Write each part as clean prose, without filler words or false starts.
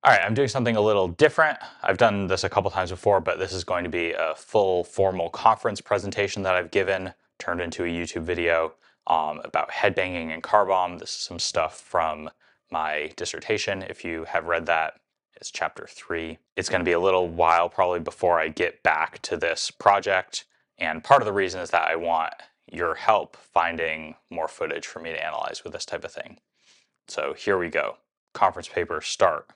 All right, I'm doing something a little different. I've done this a couple times before, but this is going to be a full formal conference presentation that I've given, turned into a YouTube video about headbanging and car bomb. This is some stuff from my dissertation. If you have read that, it's chapter 3. It's going to be a little while probably before I get back to this project. And part of the reason is that I want your help finding more footage for me to analyze with this type of thing. So here we go. Conference paper start.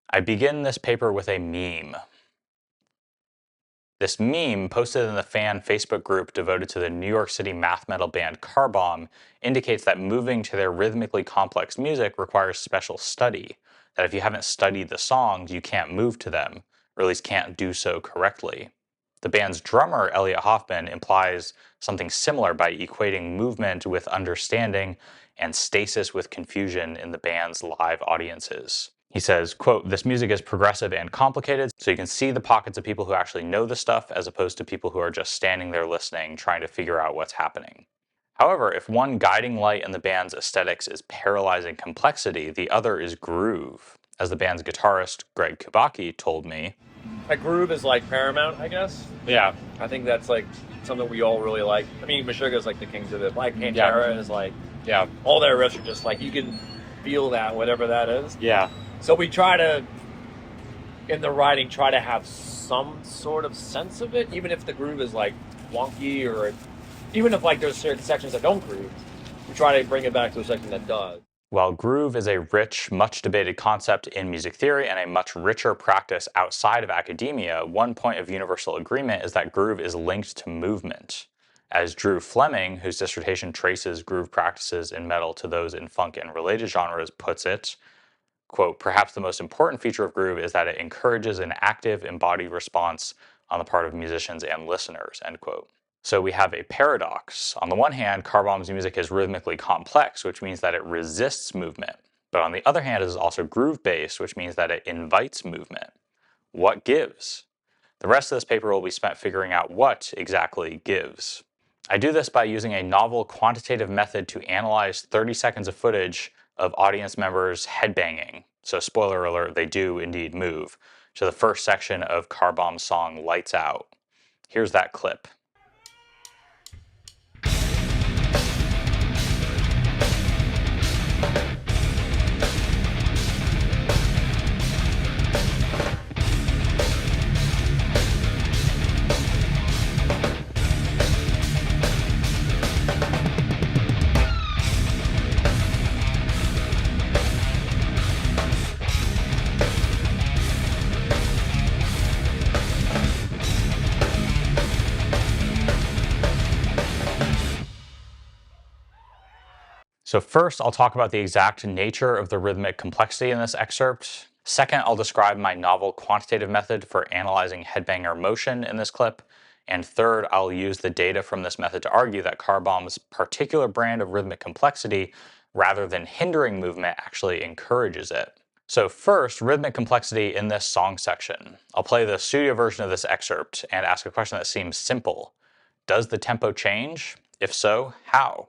I begin this paper with a meme. This meme, posted in the fan Facebook group devoted to the New York City math metal band Car Bomb, indicates that moving to their rhythmically complex music requires special study, that if you haven't studied the songs, you can't move to them, or at least can't do so correctly. The band's drummer, Elliot Hoffman, implies something similar by equating movement with understanding and stasis with confusion in the band's live audiences. He says, quote, "This music is progressive and complicated, so you can see the pockets of people who actually know the stuff as opposed to people who are just standing there listening, trying to figure out what's happening." However, if one guiding light in the band's aesthetics is paralyzing complexity, the other is groove. As the band's guitarist, Greg Kubacki, told me, a groove is like paramount, I guess. Yeah. I think that's like something we all really like. I mean, Meshuggah's like the kings of it. Like Pantera is like, all their riffs are just like, you can feel that, whatever that is. Yeah. So we try to, in the writing, try to have some sort of sense of it, even if the groove is like wonky, or even if like there's certain sections that don't groove, we try to bring it back to a section that does. While groove is a rich, much debated concept in music theory and a much richer practice outside of academia, one point of universal agreement is that groove is linked to movement. As Drew Fleming, whose dissertation traces groove practices in metal to those in funk and related genres, puts it, quote, "Perhaps the most important feature of groove is that it encourages an active, embodied response on the part of musicians and listeners," end quote. So we have a paradox. On the one hand, Car Bomb's music is rhythmically complex, which means that it resists movement. But on the other hand, it is also groove-based, which means that it invites movement. What gives? The rest of this paper will be spent figuring out what exactly gives. I do this by using a novel quantitative method to analyze 30 seconds of footage of audience members headbanging. So spoiler alert, they do indeed move, to the first section of Car Bomb's song Lights Out. Here's that clip. So first, I'll talk about the exact nature of the rhythmic complexity in this excerpt. Second, I'll describe my novel quantitative method for analyzing headbanger motion in this clip. And third, I'll use the data from this method to argue that Car Bomb's particular brand of rhythmic complexity, rather than hindering movement, actually encourages it. So first, rhythmic complexity in this song section. I'll play the studio version of this excerpt and ask a question that seems simple. Does the tempo change? If so, how?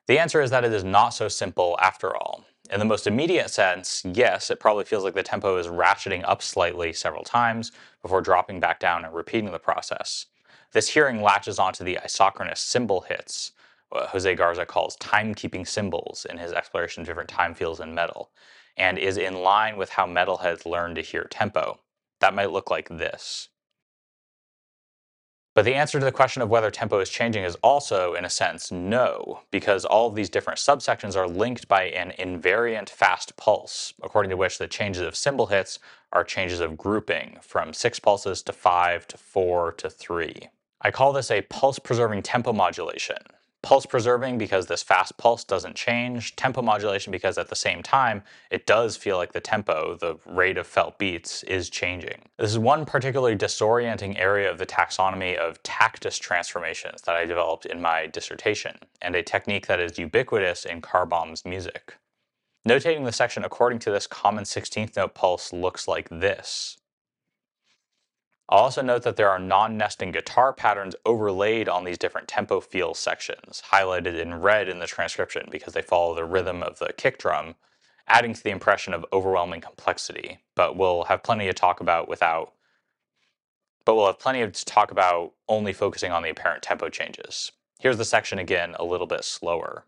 The answer is that it is not so simple after all. In the most immediate sense, yes, it probably feels like the tempo is ratcheting up slightly several times before dropping back down and repeating the process. This hearing latches onto the isochronous cymbal hits, what Jose Garza calls timekeeping cymbals in his exploration of different time feels in metal, and is in line with how metalheads learn to hear tempo. That might look like this. But the answer to the question of whether tempo is changing is also, in a sense, no, because all of these different subsections are linked by an invariant fast pulse, according to which the changes of cymbal hits are changes of grouping, from 6 pulses to 5 to 4 to 3. I call this a pulse-preserving tempo modulation. Pulse preserving because this fast pulse doesn't change. Tempo modulation because at the same time, it does feel like the tempo, the rate of felt beats, is changing. This is one particularly disorienting area of the taxonomy of tactus transformations that I developed in my dissertation, and a technique that is ubiquitous in car bombs music. Notating the section according to this common 16th note pulse looks like this. I'll also note that there are non-nesting guitar patterns overlaid on these different tempo feel sections, highlighted in red in the transcription because they follow the rhythm of the kick drum, adding to the impression of overwhelming complexity. But we'll have plenty to talk about only focusing on the apparent tempo changes. Here's the section again, a little bit slower.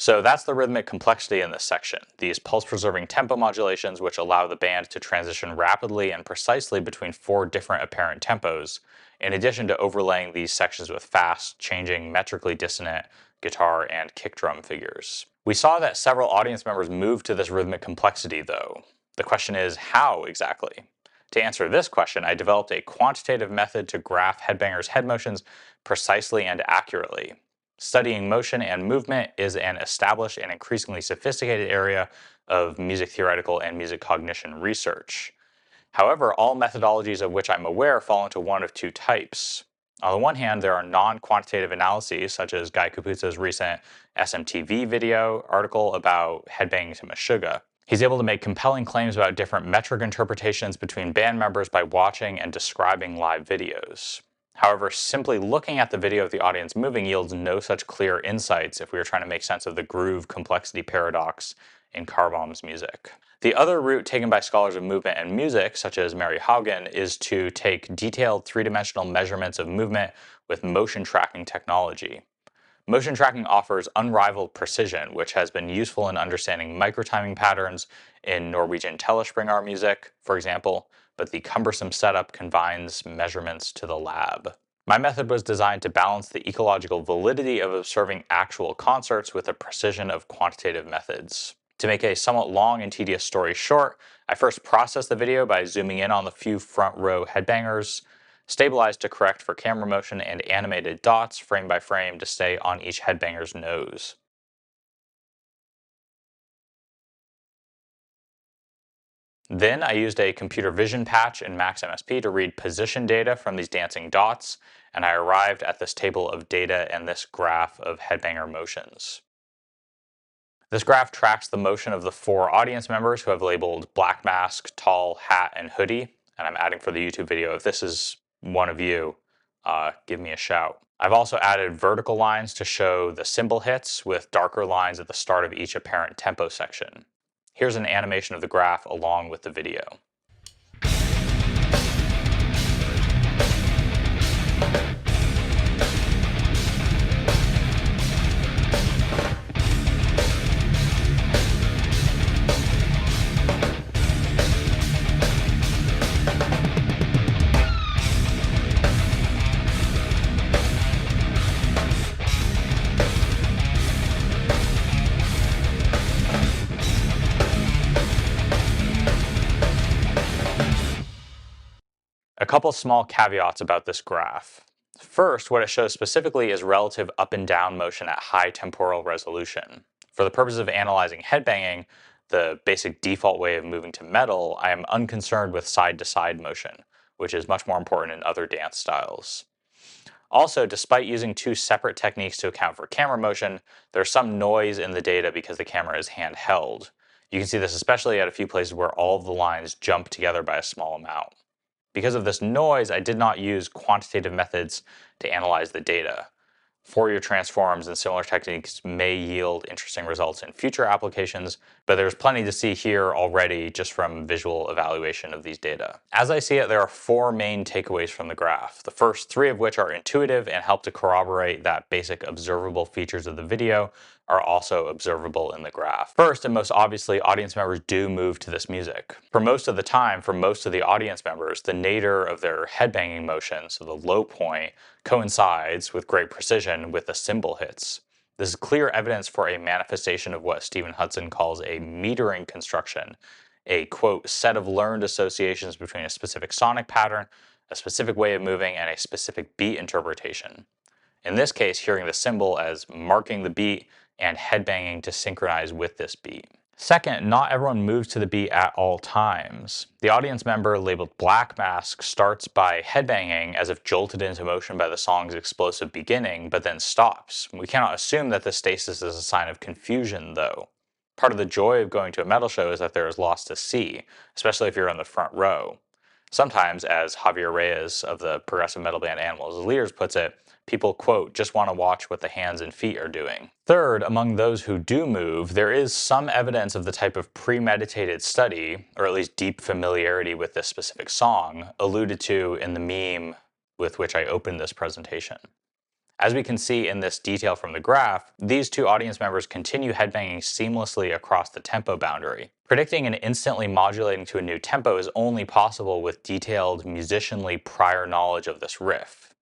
So that's the rhythmic complexity in this section, these pulse-preserving tempo modulations which allow the band to transition rapidly and precisely between 4 different apparent tempos, in addition to overlaying these sections with fast, changing, metrically dissonant guitar and kick drum figures. We saw that several audience members moved to this rhythmic complexity though. The question is, how exactly? To answer this question, I developed a quantitative method to graph headbangers' head motions precisely and accurately. Studying motion and movement is an established and increasingly sophisticated area of music theoretical and music cognition research. However, all methodologies of which I'm aware fall into one of 2 types. On the one hand, there are non-quantitative analyses, such as Guy Capuzzo's recent SMTV video article about headbanging to Meshuggah. He's able to make compelling claims about different metric interpretations between band members by watching and describing live videos. However, simply looking at the video of the audience moving yields no such clear insights if we are trying to make sense of the groove complexity paradox in car bombs music. The other route taken by scholars of movement and music, such as Mary Haugen, is to take detailed 3-dimensional measurements of movement with motion tracking technology. Motion tracking offers unrivaled precision, which has been useful in understanding microtiming patterns in Norwegian Telespringar music, for example, but the cumbersome setup confines measurements to the lab. My method was designed to balance the ecological validity of observing actual concerts with the precision of quantitative methods. To make a somewhat long and tedious story short, I first processed the video by zooming in on the few front row headbangers, stabilized to correct for camera motion, and animated dots frame by frame to stay on each headbanger's nose. Then I used a computer vision patch in MaxMSP to read position data from these dancing dots, and I arrived at this table of data and this graph of headbanger motions. This graph tracks the motion of the 4 audience members who have labeled black mask, tall, hat, and hoodie, and I'm adding for the YouTube video. If this is one of you, give me a shout. I've also added vertical lines to show the cymbal hits with darker lines at the start of each apparent tempo section. Here's an animation of the graph along with the video. A couple small caveats about this graph. First, what it shows specifically is relative up and down motion at high temporal resolution. For the purpose of analyzing headbanging, the basic default way of moving to metal, I am unconcerned with side-to-side motion, which is much more important in other dance styles. Also, despite using 2 separate techniques to account for camera motion, there's some noise in the data because the camera is handheld. You can see this especially at a few places where all of the lines jump together by a small amount. Because of this noise, I did not use quantitative methods to analyze the data. Fourier transforms and similar techniques may yield interesting results in future applications, but there's plenty to see here already just from visual evaluation of these data. As I see it, there are four main takeaways from the graph, the first three of which are intuitive and help to corroborate that basic observable features of the video are also observable in the graph. First, and most obviously, audience members do move to this music. For most of the time, for most of the audience members, the nadir of their headbanging motion, so the low point, coincides with great precision with the cymbal hits. This is clear evidence for a manifestation of what Stephen Hudson calls a metering construction, a, quote, set of learned associations between a specific sonic pattern, a specific way of moving, and a specific beat interpretation. In this case, hearing the cymbal as marking the beat and headbanging to synchronize with this beat. Second, not everyone moves to the beat at all times. The audience member labeled Black Mask starts by headbanging as if jolted into motion by the song's explosive beginning, but then stops. We cannot assume that this stasis is a sign of confusion, though. Part of the joy of going to a metal show is that there is lots to see, especially if you're in the front row. Sometimes, as Javier Reyes of the progressive metal band Animals as Leaders puts it, people, quote, just want to watch what the hands and feet are doing. Third, among those who do move, there is some evidence of the type of premeditated study, or at least deep familiarity with this specific song, alluded to in the meme with which I opened this presentation. As we can see in this detail from the graph, these two audience members continue headbanging seamlessly across the tempo boundary. Predicting and instantly modulating to a new tempo is only possible with detailed musicianly prior knowledge of this riff.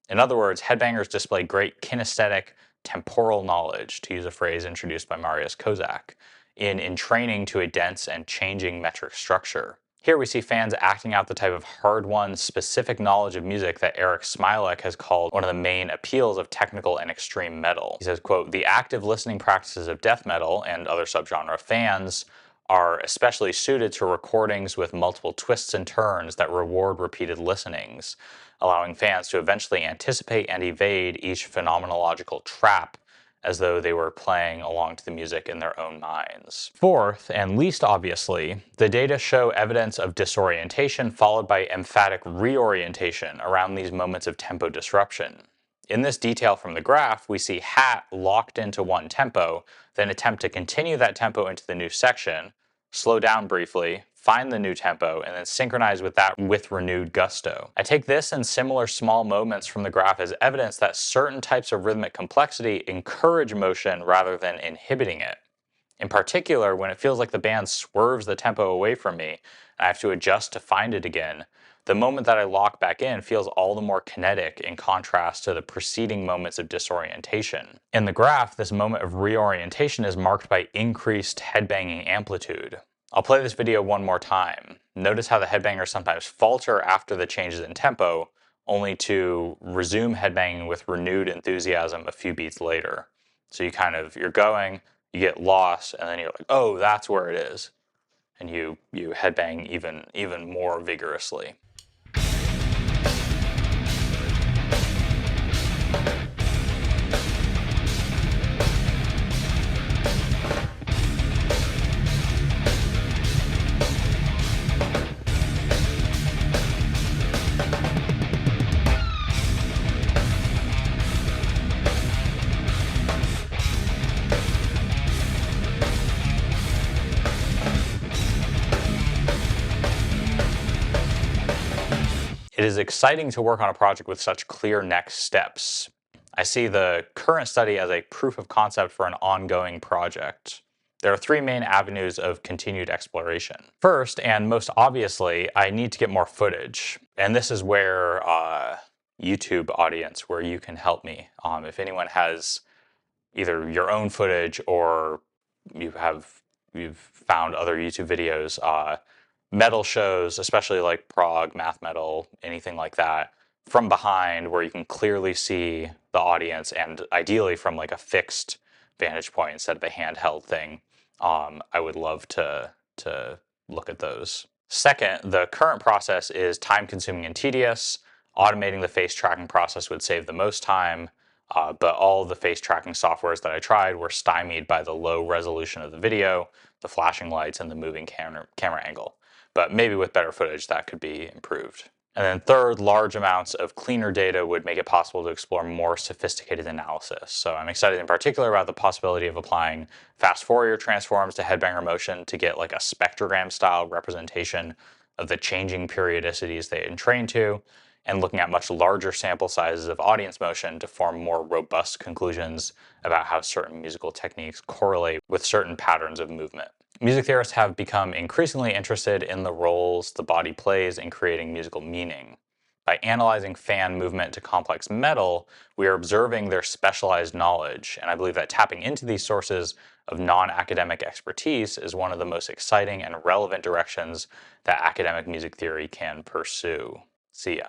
In other words, headbangers display great kinesthetic temporal knowledge, to use a phrase introduced by Mariusz Kozak, in entraining to a dense and changing metric structure. Here we see fans acting out the type of hard-won, specific knowledge of music that Eric Smilek has called one of the main appeals of technical and extreme metal. He says, quote, the active listening practices of death metal and other subgenre fans are especially suited to recordings with multiple twists and turns that reward repeated listenings, allowing fans to eventually anticipate and evade each phenomenological trap as though they were playing along to the music in their own minds. Fourth, and least obviously, the data show evidence of disorientation followed by emphatic reorientation around these moments of tempo disruption. In this detail from the graph, we see Hat locked into one tempo, then attempt to continue that tempo into the new section, slow down briefly, find the new tempo, and then synchronize with that with renewed gusto. I take this and similar small moments from the graph as evidence that certain types of rhythmic complexity encourage motion rather than inhibiting it. In particular, when it feels like the band swerves the tempo away from me, and I have to adjust to find it again, the moment that I lock back in feels all the more kinetic in contrast to the preceding moments of disorientation. In the graph, this moment of reorientation is marked by increased headbanging amplitude. I'll play this video one more time. Notice how the headbangers sometimes falter after the changes in tempo, only to resume headbanging with renewed enthusiasm a few beats later. So you're going, you get lost, and then you're like, oh, that's where it is. And you headbang even more vigorously. It is exciting to work on a project with such clear next steps. I see the current study as a proof of concept for an ongoing project. There are three main avenues of continued exploration. First, and most obviously, I need to get more footage. And this is where YouTube audience, where you can help me. If anyone has either your own footage or you've found other YouTube videos, metal shows, especially like prog, math metal, anything like that, from behind where you can clearly see the audience and ideally from like a fixed vantage point instead of a handheld thing. I would love to look at those. Second, the current process is time consuming and tedious. Automating the face tracking process would save the most time, but all the face tracking softwares that I tried were stymied by the low resolution of the video, the flashing lights, and the moving camera angle. But maybe with better footage that could be improved. And then third, large amounts of cleaner data would make it possible to explore more sophisticated analysis. So I'm excited in particular about the possibility of applying fast Fourier transforms to headbanger motion to get like a spectrogram style representation of the changing periodicities they entrain to, and looking at much larger sample sizes of audience motion to form more robust conclusions about how certain musical techniques correlate with certain patterns of movement. Music theorists have become increasingly interested in the roles the body plays in creating musical meaning. By analyzing fan movement to complex metal, we are observing their specialized knowledge, and I believe that tapping into these sources of non-academic expertise is one of the most exciting and relevant directions that academic music theory can pursue. See ya.